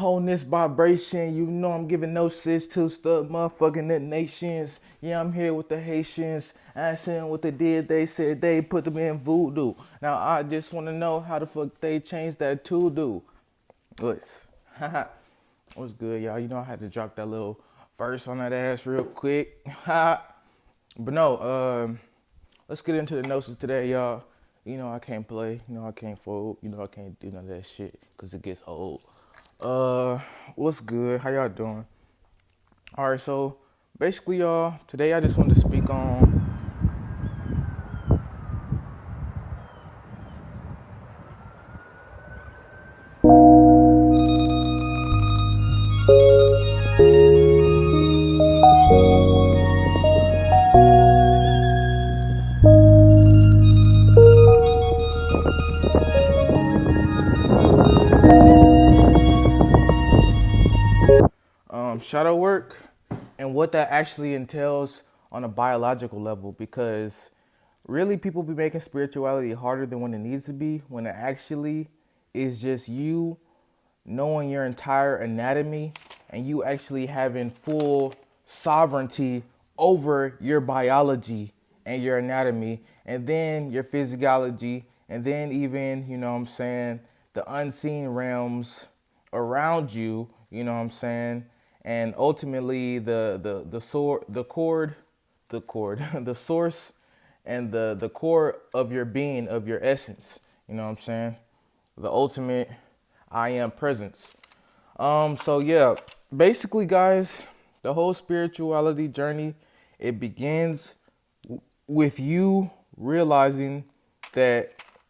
wholeness vibration. You know I'm giving no sis to the motherfucking nations. Yeah, I'm here with the Haitians. Asking what they did. They said they put them in voodoo. Now I just want to know how the fuck they changed that to do. What's what's good, y'all? You know I had to drop that little verse on that ass real quick. But no, let's get into the notes today, y'all. You know I can't play. You know I can't fold. You know I can't do none of that shit because it gets old. What's good? How y'all doing? All right, so basically, y'all, today I just wanted to speak on. Shadow work and what that actually entails on a biological level, because really people be making spirituality harder than when it needs to be, when it actually is just you knowing your entire anatomy and you actually having full sovereignty over your biology and your anatomy and then your physiology and then even, you know what I'm saying, the unseen realms around you, you know what I'm saying? And ultimately the source and the core of your being, of your essence, you know what I'm saying? The ultimate I am presence. So yeah, basically guys, the whole spirituality journey, it begins with you realizing that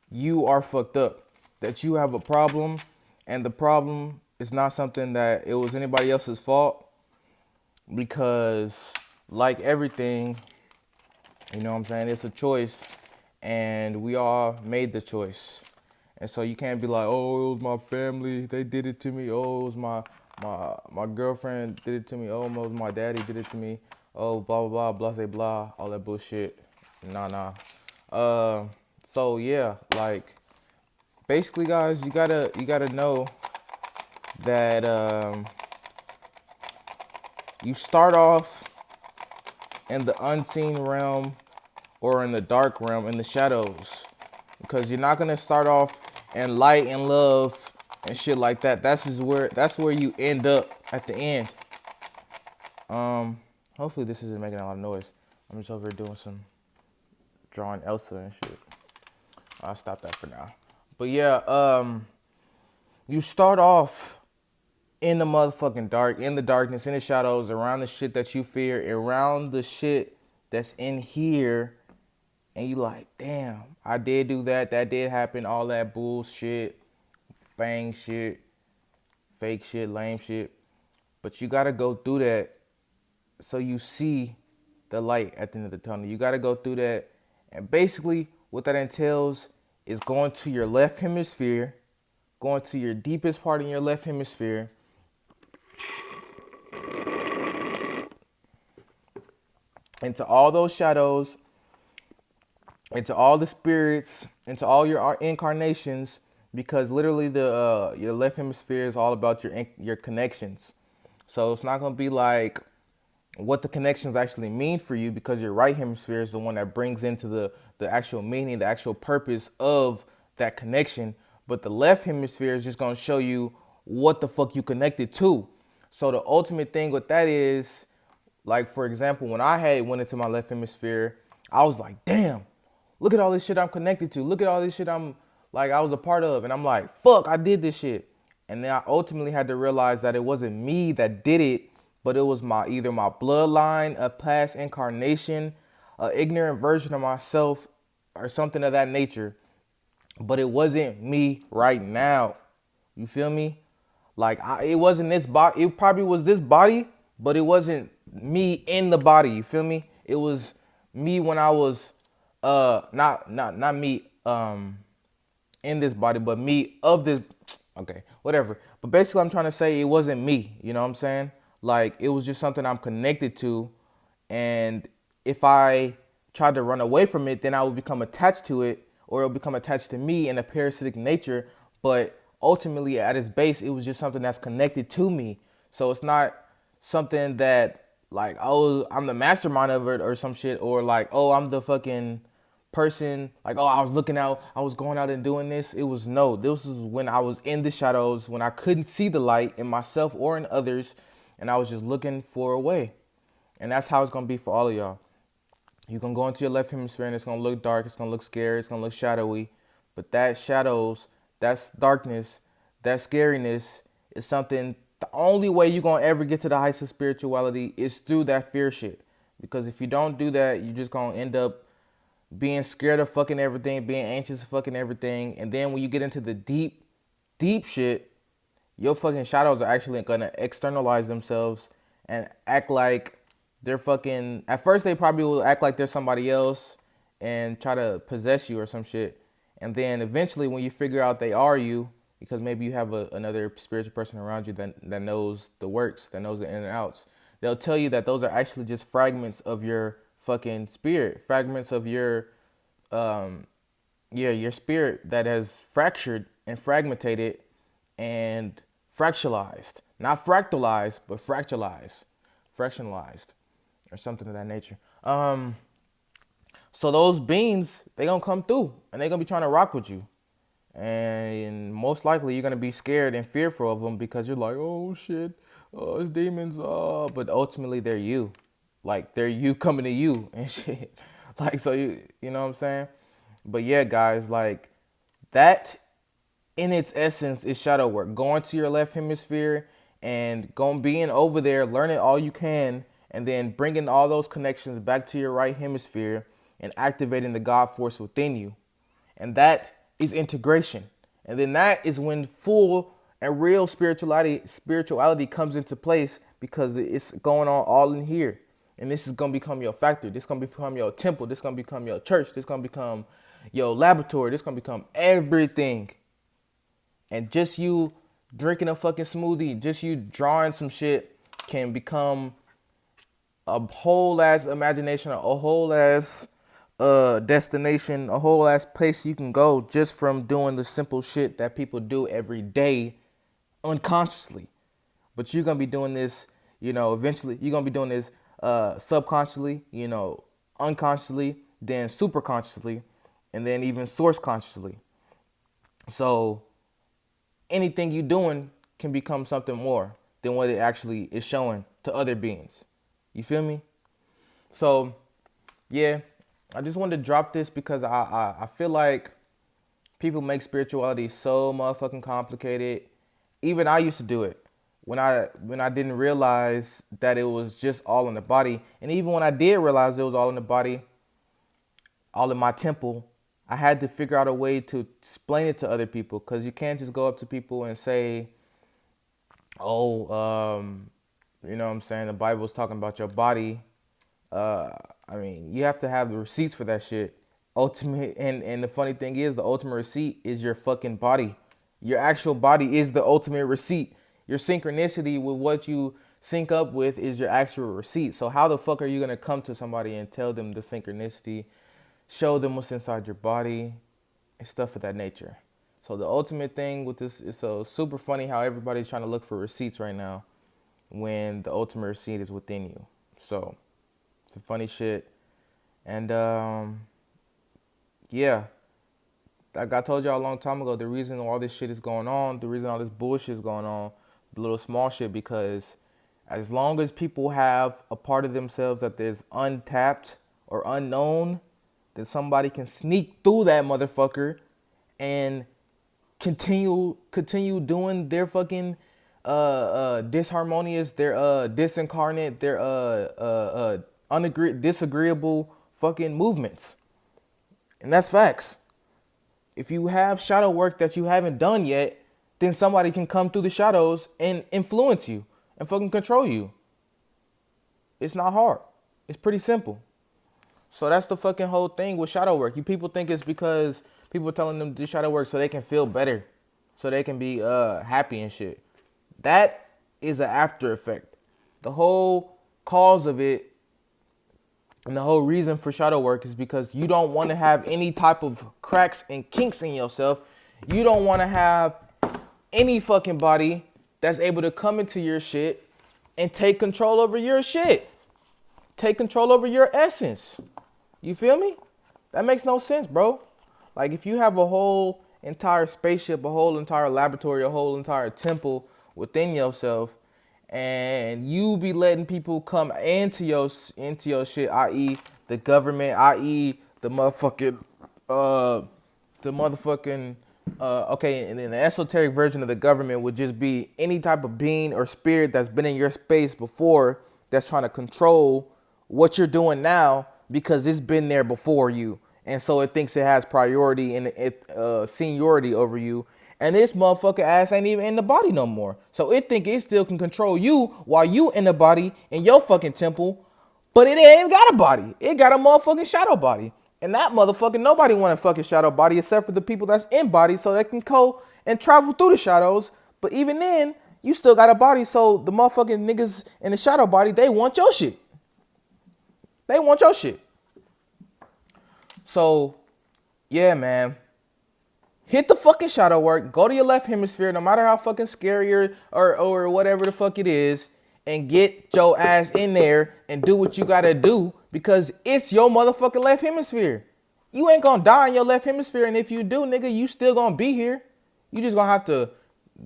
you are fucked up, that you have a problem, and the problem is not something that it was anybody else's fault, because like everything, you know what I'm saying, it's a choice and we all made the choice. And so you can't be like, oh, it was my family, they did it to me. Oh, it was my girlfriend did it to me. Oh, it was my daddy did it to me. Oh, blah blah blah, blah blah, all that bullshit. Nah. So yeah, like basically, guys, you gotta know that you start off in the unseen realm or in the dark realm, in the shadows, because you're not gonna start off in light and love and shit like that. That's where you end up at the end. Hopefully this isn't making a lot of noise. I'm just over here doing some drawing Elsa and shit. I'll stop that for now. But yeah, you start off in the motherfucking dark, in the darkness, in the shadows, around the shit that you fear, around the shit that's in here, and you like, damn, I did do that, that did happen, all that bullshit, bang shit, fake shit, lame shit. But you gotta go through that so you see the light at the end of the tunnel. You gotta go through that. And basically what that entails is going to your left hemisphere, going to your deepest part in your left hemisphere, into all those shadows, into all the spirits, into all your incarnations, because literally the your left hemisphere is all about your connections. So it's not gonna be like what the connections actually mean for you, because your right hemisphere is the one that brings into the actual meaning, the actual purpose of that connection. But the left hemisphere is just gonna show you what the fuck you connected to. So the ultimate thing with that is, like, for example, when I had went into my left hemisphere, I was like, damn, look at all this shit I'm connected to. Look at all this shit I was a part of. And I'm like, fuck, I did this shit. And then I ultimately had to realize that it wasn't me that did it, but it was either my bloodline, a past incarnation, an ignorant version of myself, or something of that nature. But it wasn't me right now. You feel me? Like, it wasn't this body. It probably was this body, but it wasn't me in the body. You feel me? It was me when I was not me in this body, but me of this. Okay, whatever. But basically, I'm trying to say it wasn't me. You know what I'm saying? Like, it was just something I'm connected to, and if I tried to run away from it, then I would become attached to it, or it'll become attached to me in a parasitic nature. But ultimately at its base, it was just something that's connected to me. So it's not something that like, oh, I'm the mastermind of it or some shit, or like, oh, I'm the fucking person, like, oh, I was looking out, I was going out and doing this. It was no, this is when I was in the shadows, when I couldn't see the light in myself or in others, and I was just looking for a way. And that's how it's gonna be for all of y'all. You're gonna go into your left hemisphere and it's gonna look dark, it's gonna look scary, it's gonna look shadowy. But that shadows, that's darkness, that scariness is something, the only way you're gonna ever get to the heights of spirituality is through that fear shit. Because if you don't do that, you're just gonna end up being scared of fucking everything, being anxious of fucking everything. And then when you get into the deep, deep shit, your fucking shadows are actually gonna externalize themselves and act like they're fucking, at first they probably will act like they're somebody else and try to possess you or some shit. And then eventually when you figure out they are you, because maybe you have another spiritual person around you that knows the works, that knows the in and outs, they'll tell you that those are actually just fragments of your fucking spirit, fragments of your your spirit that has fractured and fragmented and fractionalized. Not fractalized, but fractionalized or something of that nature. So those beings, they gonna come through and they gonna be trying to rock with you. And most likely you're gonna be scared and fearful of them because you're like, oh shit, oh, it's demons, oh, but ultimately they're you. Like they're you coming to you and shit. Like, so you know what I'm saying? But yeah, guys, like that in its essence is shadow work. Going to your left hemisphere and being over there, learning all you can, and then bringing all those connections back to your right hemisphere and activating the God force within you. And that is integration. And then that is when full and real spirituality comes into place, because it's going on all in here. And this is going to become your factory. This is going to become your temple. This is going to become your church. This is going to become your laboratory. This is going to become everything. And just you drinking a fucking smoothie, just you drawing some shit can become a whole ass imagination, a whole ass destination, a whole ass place you can go just from doing the simple shit that people do every day unconsciously. But you're going to be doing this, eventually you're going to be doing this subconsciously, unconsciously, then super consciously, and then even source consciously. So anything you're doing can become something more than what it actually is showing to other beings. You feel me? So, yeah, I just wanted to drop this because I feel like people make spirituality so motherfucking complicated. Even I used to do it when I didn't realize that it was just all in the body. And even when I did realize it was all in the body, all in my temple, I had to figure out a way to explain it to other people, because you can't just go up to people and say, oh, you know what I'm saying, the Bible's talking about your body. I mean, you have to have the receipts for that shit. Ultimate, and the funny thing is, the ultimate receipt is your fucking body. Your actual body is the ultimate receipt. Your synchronicity with what you sync up with is your actual receipt. So how the fuck are you going to come to somebody and tell them the synchronicity, show them what's inside your body, and stuff of that nature? So the ultimate thing with this is so super funny how everybody's trying to look for receipts right now when the ultimate receipt is within you. So it's a funny shit. And yeah, like I told y'all a long time ago, the reason all this shit is going on, the reason all this bullshit is going on, the little small shit, because as long as people have a part of themselves that is untapped or unknown, then somebody can sneak through that motherfucker and continue doing their fucking disharmonious, their disincarnate, their disagreeable fucking movements. And that's facts. If you have shadow work that you haven't done yet, then somebody can come through the shadows and influence you and fucking control you. It's not hard. It's pretty simple. So that's the fucking whole thing with shadow work. You people think it's because people are telling them to do shadow work so they can feel better, so they can be happy and shit. That is an after effect. The whole cause of it and the whole reason for shadow work is because you don't want to have any type of cracks and kinks in yourself. You don't want to have any fucking body that's able to come into your shit and take control over your shit. Take control over your essence. You feel me? That makes no sense, bro. Like, if you have a whole entire spaceship, a whole entire laboratory, a whole entire temple within yourself, and you be letting people come into your shit, i.e. the government, i.e. the motherfucking okay, and then the esoteric version of the government would just be any type of being or spirit that's been in your space before that's trying to control what you're doing now because it's been there before you. And so it thinks it has priority and seniority over you. And this motherfucker ass ain't even in the body no more. So it think it still can control you while you in the body in your fucking temple. But it ain't got a body. It got a motherfucking shadow body. And that motherfucker, nobody want a fucking shadow body except for the people that's in body so they can go and travel through the shadows. But even then, you still got a body, so the motherfucking niggas in the shadow body, they want your shit. They want your shit. So, yeah, man. Hit the fucking shadow work. Go to your left hemisphere, no matter how fucking scary or whatever the fuck it is, and get your ass in there and do what you gotta do because it's your motherfucking left hemisphere. You ain't gonna die in your left hemisphere, and if you do, nigga, you still gonna be here. You just gonna have to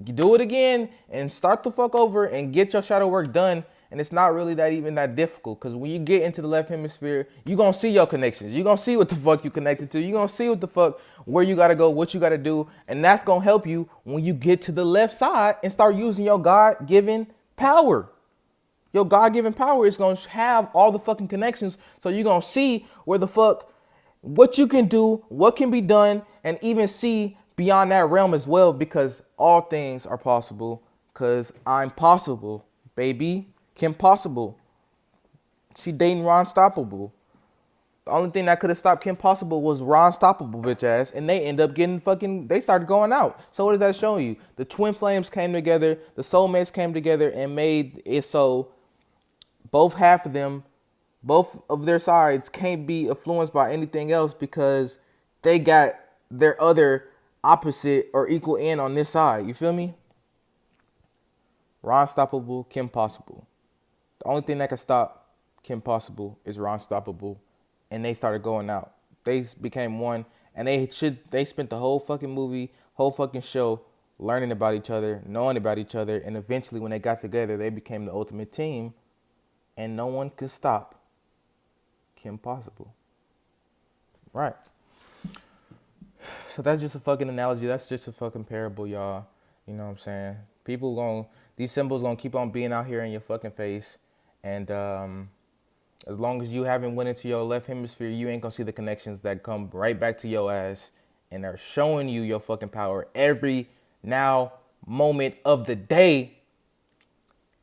do it again and start the fuck over and get your shadow work done. And it's not really that difficult because when you get into the left hemisphere, you gonna see your connections. You gonna see what the fuck you connected to. You gonna see what the fuck, where you gotta go, what you gotta do. And that's gonna help you when you get to the left side and start using your God-given power. Your God-given power is gonna have all the fucking connections. So you're gonna see where the fuck, what you can do, what can be done, and even see beyond that realm as well, because all things are possible because I'm possible, baby. Kim Possible. She dating Ron Stoppable. The only thing that could have stopped Kim Possible was Ron Stoppable, bitch ass. And they end up getting fucking, they started going out. So what is that showing you? The twin flames came together, the soulmates came together and made it so both half of them, both of their sides can't be influenced by anything else because they got their other opposite or equal end on this side. You feel me? Ron Stoppable, Kim Possible. The only thing that can stop Kim Possible is Ron Stoppable, and they started going out. They became one, and they spent the whole fucking movie, whole fucking show, learning about each other, knowing about each other, and eventually when they got together, they became the ultimate team, and no one could stop Kim Possible. Right. So that's just a fucking analogy. That's just a fucking parable, y'all. You know what I'm saying? These symbols gonna keep on being out here in your fucking face. And as long as you haven't went into your left hemisphere, you ain't gonna see the connections that come right back to your ass and are showing you your fucking power every now moment of the day.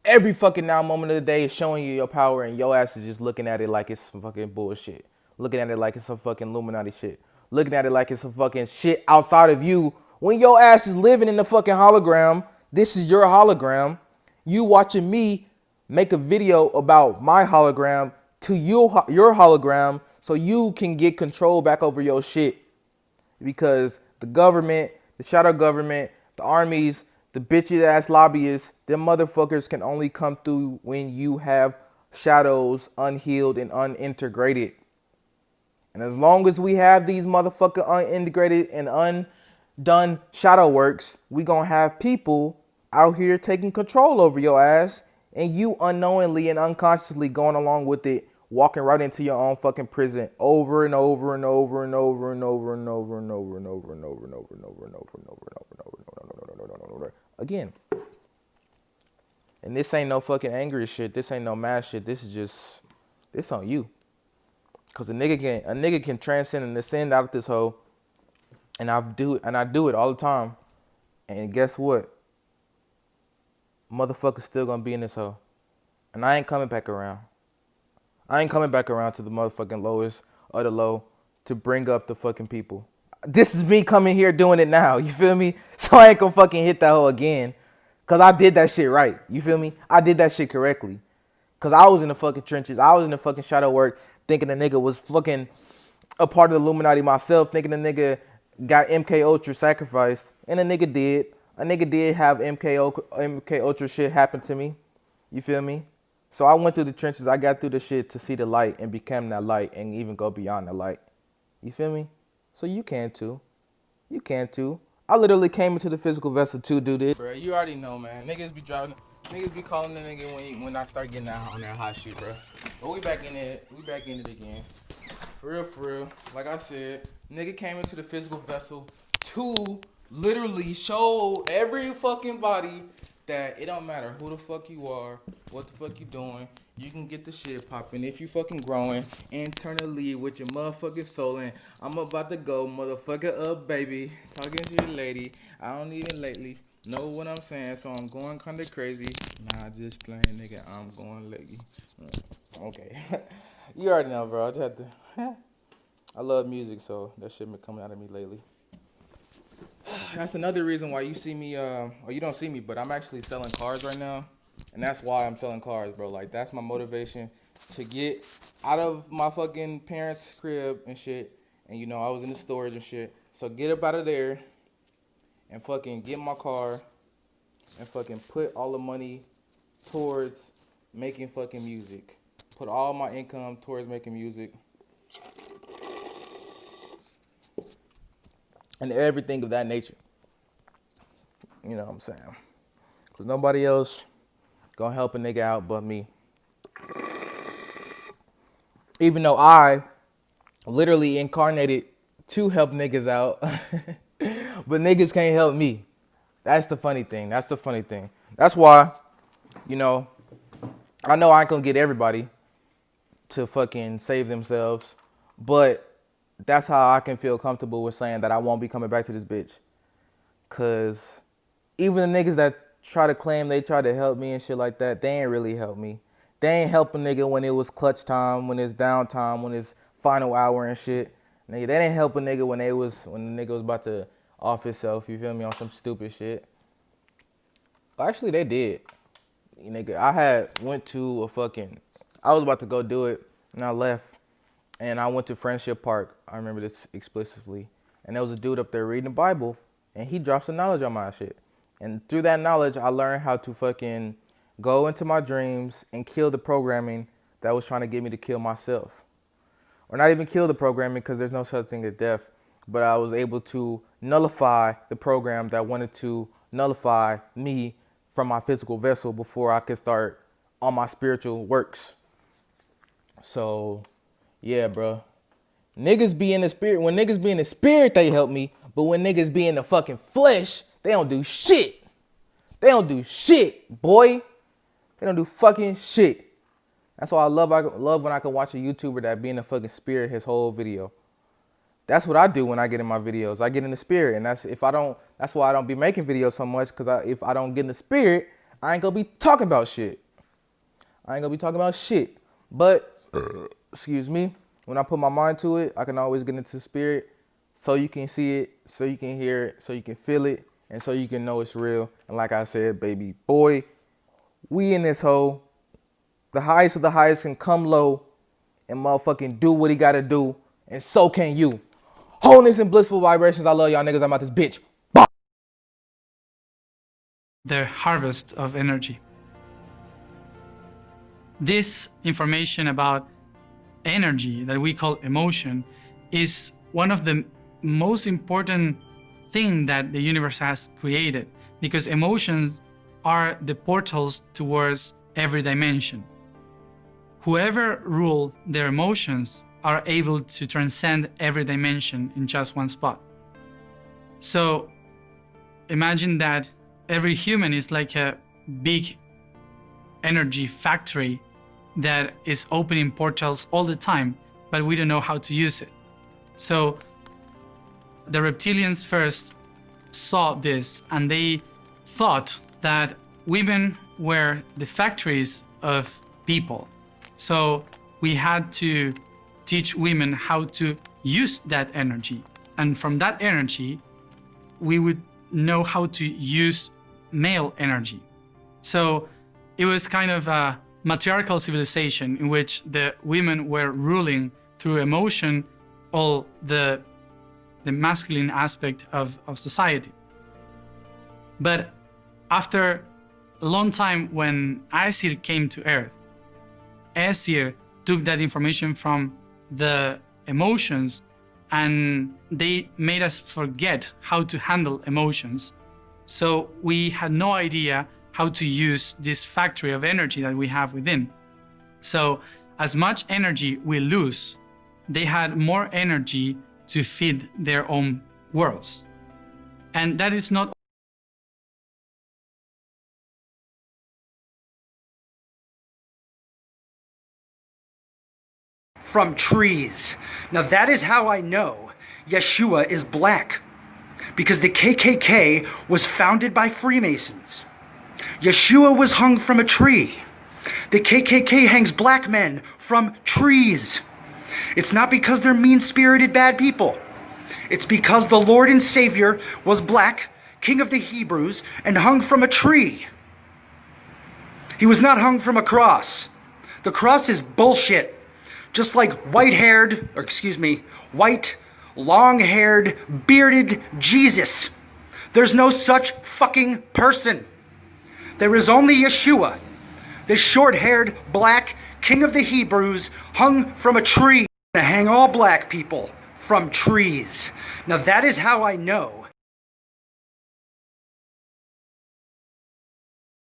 Every fucking now moment of the day is showing you your power, and your ass is just looking at it like it's some fucking bullshit. Looking at it like it's some fucking Illuminati shit. Looking at it like it's some fucking shit outside of you. When your ass is living in the fucking hologram, this is your hologram. You watching me make a video about my hologram to your hologram so you can get control back over your shit. Because the government, the shadow government, the armies, the bitchy ass lobbyists, them motherfuckers can only come through when you have shadows unhealed and unintegrated. And as long as we have these motherfucker unintegrated and undone shadow works, we gonna have people out here taking control over your ass, and you unknowingly and unconsciously going along with it, walking right into your own fucking prison over and over and over and over and over and over and over and over and over and over and over and over and over and over and over and over again. And this ain't no fucking angry shit. This ain't no mad shit. This is just, this on you. Cause a nigga can transcend and ascend out of this hole, and I do it all the time. And guess what? Motherfucker's still gonna be in this hole. And I ain't coming back around. I ain't coming back around to the motherfucking lowest of the low to bring up the fucking people. This is me coming here doing it now. You feel me? So I ain't gonna fucking hit that hole again. Cause I did that shit right. You feel me? I did that shit correctly. Cause I was in the fucking trenches. I was in the fucking shadow work thinking the nigga was fucking a part of the Illuminati myself. Thinking the nigga got MK Ultra sacrificed. And the nigga did. a nigga did have MK Ultra shit happen to me. You feel me? So I went through the trenches. I got through the shit to see the light and become that light and even go beyond the light. You feel me? So you can too. You can too. I literally came into the physical vessel to do this. Bro, you already know, man. Niggas be driving. Niggas be calling the nigga when I start getting out on that hot shit, bro. But we back in it. We back in it again. For real. Like I said, nigga came into the physical vessel to literally show every fucking body that it don't matter who the fuck you are, what the fuck you doing, you can get the shit popping if you fucking growing internally with your motherfucking soul. And I'm about to go motherfucker up, baby. Talking to your lady. I don't need it lately. Know what I'm saying? So I'm going kinda crazy. Nah, just playing, nigga. I'm going lately. Okay. You already know, bro. I just had to. I love music, so that shit been coming out of me lately. That's another reason why you see me, or you don't see me, but I'm actually selling cars right now. And that's why I'm selling cars, bro. Like, that's my motivation to get out of my fucking parents' crib and shit. And, you know, I was in the storage and shit. So get up out of there and fucking get my car and fucking put all the money towards making fucking music. Put all my income towards making music. And everything of that nature. You know what I'm saying? Because nobody else gonna help a nigga out but me. Even though I literally incarnated to help niggas out. But niggas can't help me. That's the funny thing. That's why, you know I ain't gonna get everybody to fucking save themselves. But that's how I can feel comfortable with saying that I won't be coming back to this bitch. Cause even the niggas that try to claim they try to help me and shit like that, they ain't really help me. They ain't help a nigga when it was clutch time, when it's downtime, when it's final hour and shit. Nigga, they didn't help a nigga when the nigga was about to off himself, you feel me, on some stupid shit. Actually, they did. Nigga, I was about to go do it and I left. And I went to Friendship Park. I remember this explicitly. And there was a dude up there reading the Bible. And he dropped some knowledge on my shit. And through that knowledge, I learned how to fucking go into my dreams and kill the programming that was trying to get me to kill myself. Or not even kill the programming, because there's no such thing as death. But I was able to nullify the program that wanted to nullify me from my physical vessel before I could start on my spiritual works. So yeah, bro. Niggas be in the spirit. When niggas be in the spirit, they help me. But when niggas be in the fucking flesh, they don't do shit. They don't do shit, boy. They don't do fucking shit. That's why I love when I can watch a YouTuber that be in the fucking spirit his whole video. That's what I do when I get in my videos. I get in the spirit, and that's why I don't be making videos so much, because if I don't get in the spirit, I ain't gonna be talking about shit. But excuse me, when I put my mind to it, I can always get into the spirit, so you can see it, so you can hear it, so you can feel it, and so you can know it's real. And like I said, baby boy, we in this hole. The highest of the highest can come low and motherfucking do what he gotta do, and so can you. Wholeness and blissful vibrations. I love y'all niggas. I'm out this bitch. Bye. The harvest of energy. This information about energy that we call emotion is one of the most important thing that the universe has created, because emotions are the portals towards every dimension. Whoever rule their emotions are able to transcend every dimension in just one spot. So imagine that every human is like a big energy factory that is opening portals all the time, but we don't know how to use it. So the reptilians first saw this, and they thought that women were the factories of people. So we had to teach women how to use that energy. And from that energy, we would know how to use male energy. So it was kind of a matriarchal civilization in which the women were ruling through emotion all the masculine aspect of society. But after a long time, when Aesir came to Earth, Aesir took that information from the emotions and they made us forget how to handle emotions. So we had no idea how to use this factory of energy that we have within. So as much energy we lose, they had more energy to feed their own worlds. And that is not from trees. Now that is how I know Yeshua is black, because the KKK was founded by Freemasons. Yeshua was hung from a tree. The KKK hangs black men from trees. It's not because they're mean-spirited bad people. It's because the Lord and Savior was black, King of the Hebrews, and hung from a tree. He was not hung from a cross. The cross is bullshit. Just like white, long-haired, bearded Jesus. There's no such fucking person. There is only Yeshua, the short-haired, black King of the Hebrews, hung from a tree. To hang all black people from trees. Now that is how I know